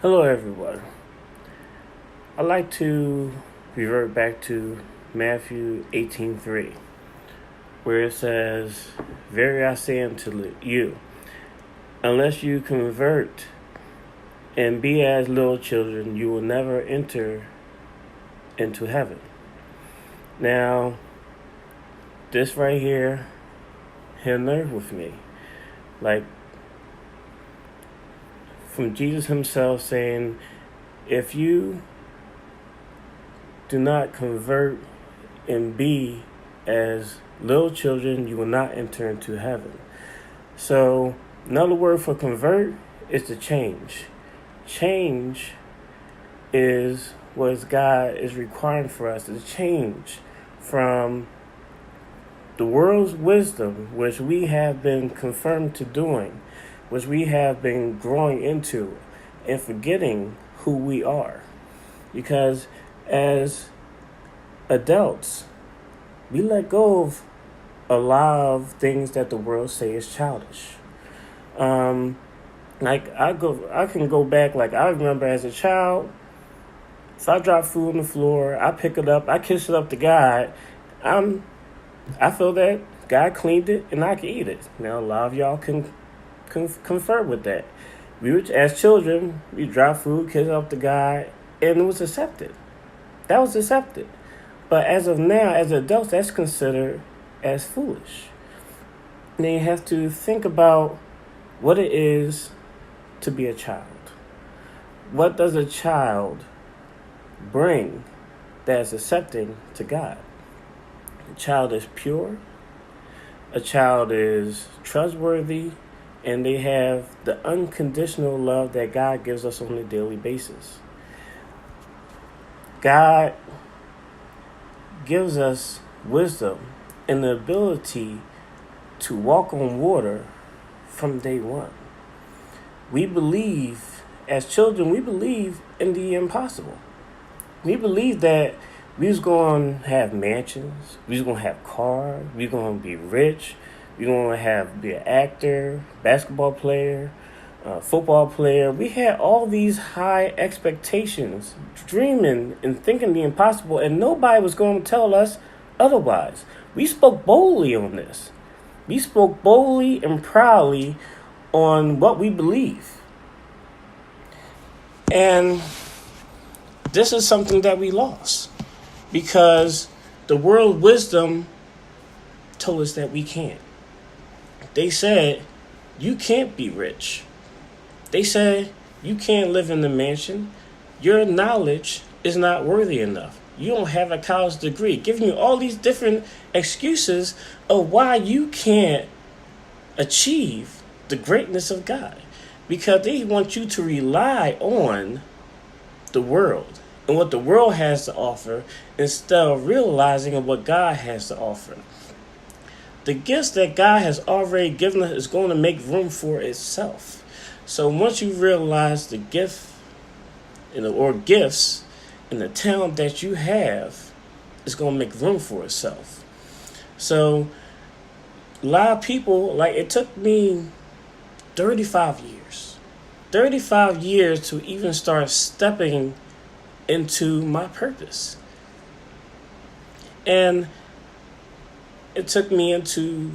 Hello, everyone. I'd like to revert back to Matthew 18:3, where it says, "Very I say unto you, unless you convert and be as little children, you will never enter into heaven." Now, this right here hit a nerve with me. Like, from Jesus himself saying, if you do not convert and be as little children, you will not enter into heaven. So, another word for convert is to change. Change is what God is requiring for us to change from the world's wisdom, which we have been confirmed to doing, which we have been growing into, and forgetting who we are. Because as adults, we let go of a lot of things that the world say is childish. I can go back. Like, I remember as a child, if I drop food on the floor, I pick it up, I kiss it up to God. I feel that God cleaned it and I can eat it. Now, a lot of y'all can confer with that. As children, we drop food, kiss it up to God, and it was accepted. That was accepted. But as of now, as adults, that's considered as foolish. And then you have to think about what it is to be a child. What does a child bring that is accepting to God? A child is pure. A child is trustworthy. And they have the unconditional love that God gives us on a daily basis. God gives us wisdom and the ability to walk on water from day one. We believe, as children, we believe in the impossible. We believe that we was going to have mansions, we was going to have cars, we was going to be rich, we going to be an actor, basketball player, football player. We had all these high expectations, dreaming and thinking the impossible, and nobody was going to tell us otherwise. We spoke boldly on this. We spoke boldly and proudly on what we believe. And this is something that we lost because the world wisdom told us that we can't. They said, you can't be rich. They said, you can't live in the mansion. Your knowledge is not worthy enough. You don't have a college degree. Giving you all these different excuses of why you can't achieve the greatness of God. Because they want you to rely on the world and what the world has to offer instead of realizing what God has to offer. The gifts that God has already given us is going to make room for itself. So once you realize the gift or gifts and the talent that you have, it's going to make room for itself. So a lot of people, like, it took me 35 years. 35 years to even start stepping into my purpose. And it took me into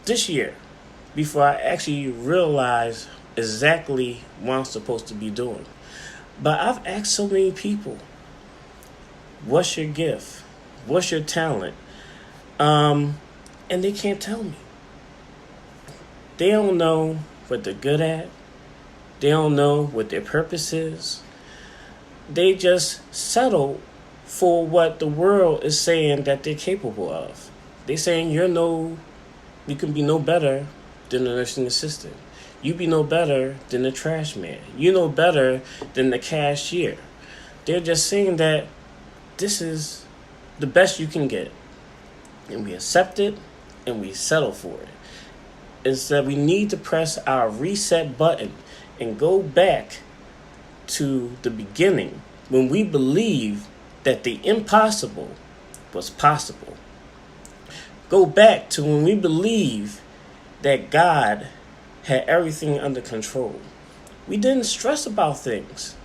this year before I actually realized exactly what I'm supposed to be doing. But I've asked so many people, what's your gift? What's your talent? And they can't tell me. They don't know what they're good at. They don't know what their purpose is. They just settle for what the world is saying that they're capable of. They saying you can be no better than the nursing assistant. You be no better than the trash man. You no better than the cashier. They're just saying that this is the best you can get. And we accept it and we settle for it. Instead, we need to press our reset button and go back to the beginning when we believed that the impossible was possible. Go back to when we believed that God had everything under control. We didn't stress about things.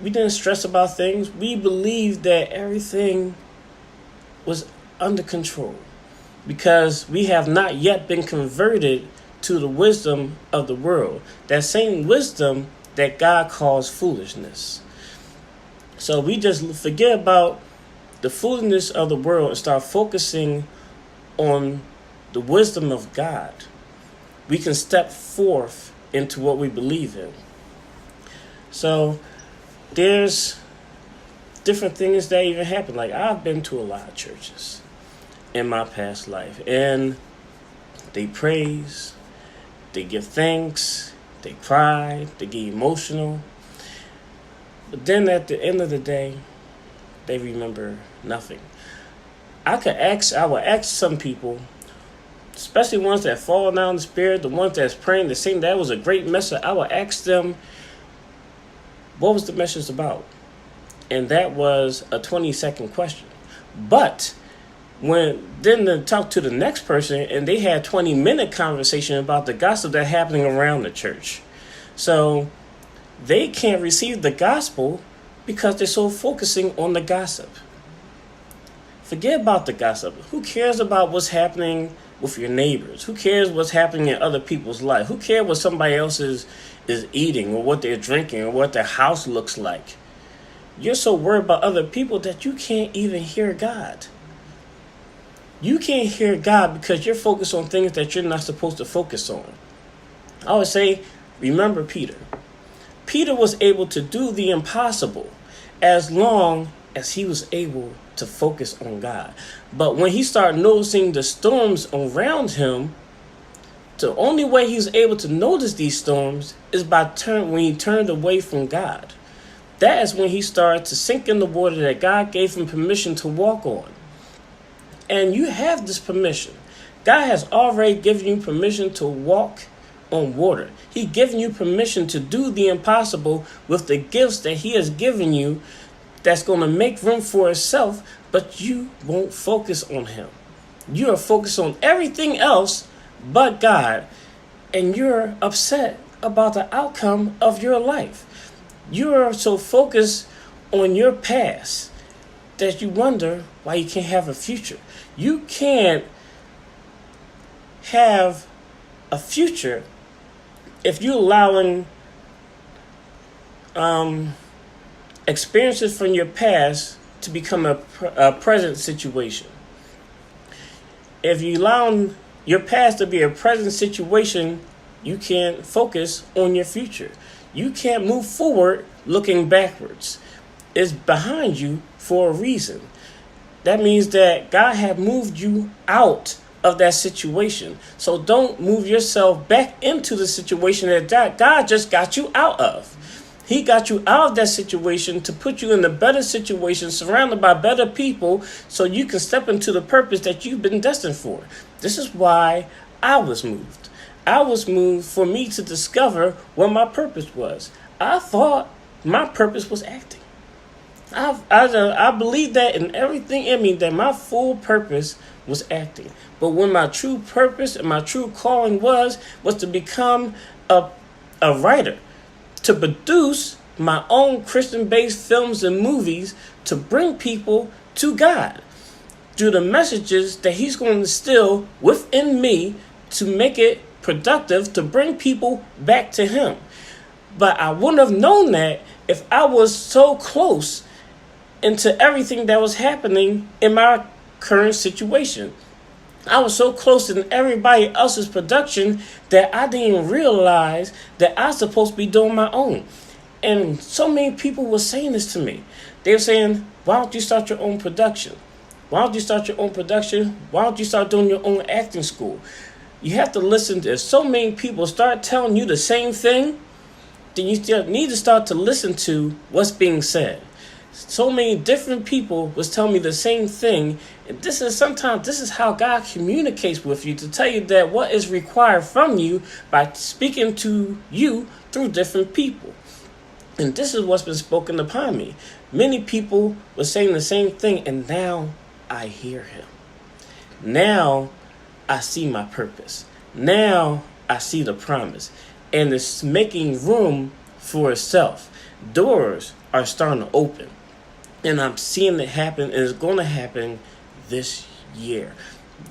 We didn't stress about things. We believed that everything was under control because we have not yet been converted to the wisdom of the world. That same wisdom that God calls foolishness. So we just forget about the foolishness of the world and start focusing on the wisdom of God. We can step forth into what we believe in. So there's different things that even happen. Like, I've been to a lot of churches in my past life, and they praise, they give thanks, they cry, they get emotional. But then at the end of the day, they remember nothing. I would ask some people, especially ones that fall down in the spirit, the ones that's praying, that saying that was a great message. I would ask them, what was the message about? And that was a 20-second question. But then to talk to the next person, and they had 20-minute conversation about the gossip that's happening around the church. So they can't receive the gospel because they're so focusing on the gossip. Forget about the gossip. Who cares about what's happening with your neighbors? Who cares what's happening in other people's life? Who cares what somebody else is eating, or what they're drinking, or what their house looks like? You're so worried about other people that you can't even hear God. You can't hear God because you're focused on things that you're not supposed to focus on. I would say, remember Peter. Peter was able to do the impossible as long as he was able to focus on God. But when he started noticing the storms around him, the only way he was able to notice these storms is when he turned away from God. That is when he started to sink in the water that God gave him permission to walk on. And you have this permission. God has already given you permission to walk on water. He's given you permission to do the impossible with the gifts that he has given you, that's going to make room for itself, but you won't focus on him. You are focused on everything else but God, and you're upset about the outcome of your life. You are so focused on your past that you wonder why you can't have a future. You can't have a future if you're allowing experiences from your past to become a present situation. If you allow your past to be a present situation, you can't focus on your future. You can't move forward looking backwards. It's behind you for a reason. That means that God had moved you out of that situation. So don't move yourself back into the situation that God just got you out of. He got you out of that situation to put you in a better situation, surrounded by better people, so you can step into the purpose that you've been destined for. This is why I was moved. I was moved for me to discover what my purpose was. I thought my purpose was acting. I believed that in everything in me, that my full purpose was acting. But when my true purpose and my true calling was to become a writer, to produce my own Christian-based films and movies, to bring people to God through the messages that he's going to instill within me to make it productive, to bring people back to him. But I wouldn't have known that if I was so close into everything that was happening in my current situation. I was so close in everybody else's production that I didn't even realize that I was supposed to be doing my own. And so many people were saying this to me. They were saying, why don't you start your own production? Why don't you start your own production? Why don't you start doing your own acting school? You have to listen to so many people start telling you the same thing, then you still need to start to listen to what's being said. So many different people was telling me the same thing. And this is how God communicates with you, to tell you that what is required from you by speaking to you through different people. And this is what's been spoken upon me. Many people were saying the same thing, and now I hear him. Now I see my purpose. Now I see the promise. and it's making room for itself. Doors are starting to open, and I'm seeing it happen, and it's going to happen this year.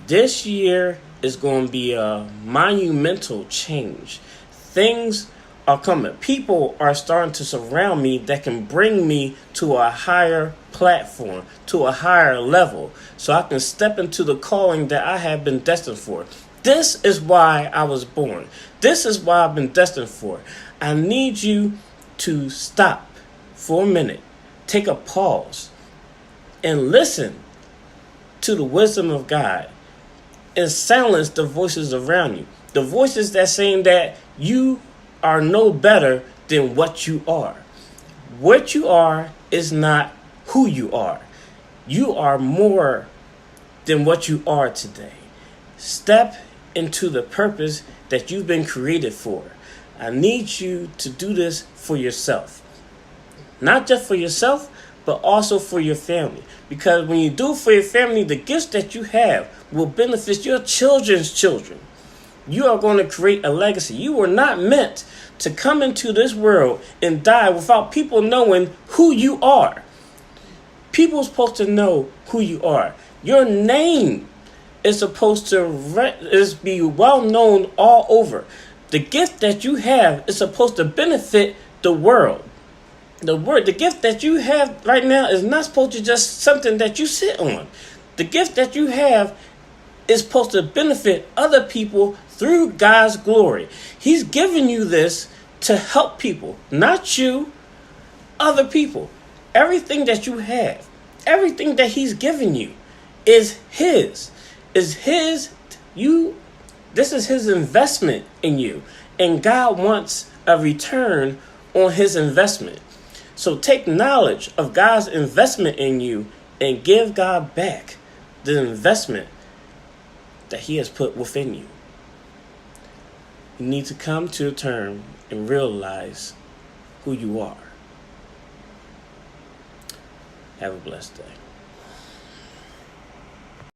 This year is going to be a monumental change. Things are coming. People are starting to surround me that can bring me to a higher platform, to a higher level, so I can step into the calling that I have been destined for. This is why I was born. This is why I've been destined for. I need you to stop for a minute, take a pause, and listen to the wisdom of God, and silence the voices around you. The voices that saying that you are no better than what you are. What you are is not who you are. You are more than what you are today. Step into the purpose that you've been created for. I need you to do this for yourself. Not just for yourself, but also for your family. Because when you do it for your family, the gifts that you have will benefit your children's children. You are going to create a legacy. You were not meant to come into this world and die without people knowing who you are. People are supposed to know who you are. Your name is supposed to be well known all over. The gift that you have is supposed to benefit the world. The gift that you have right now is not supposed to just something that you sit on. The gift that you have is supposed to benefit other people through God's glory. He's given you this to help people, not you, other people. Everything that you have, everything that He's given you is His. This is His investment in you. And God wants a return on His investment. So take knowledge of God's investment in you and give God back the investment that He has put within you. You need to come to a term and realize who you are. Have a blessed day.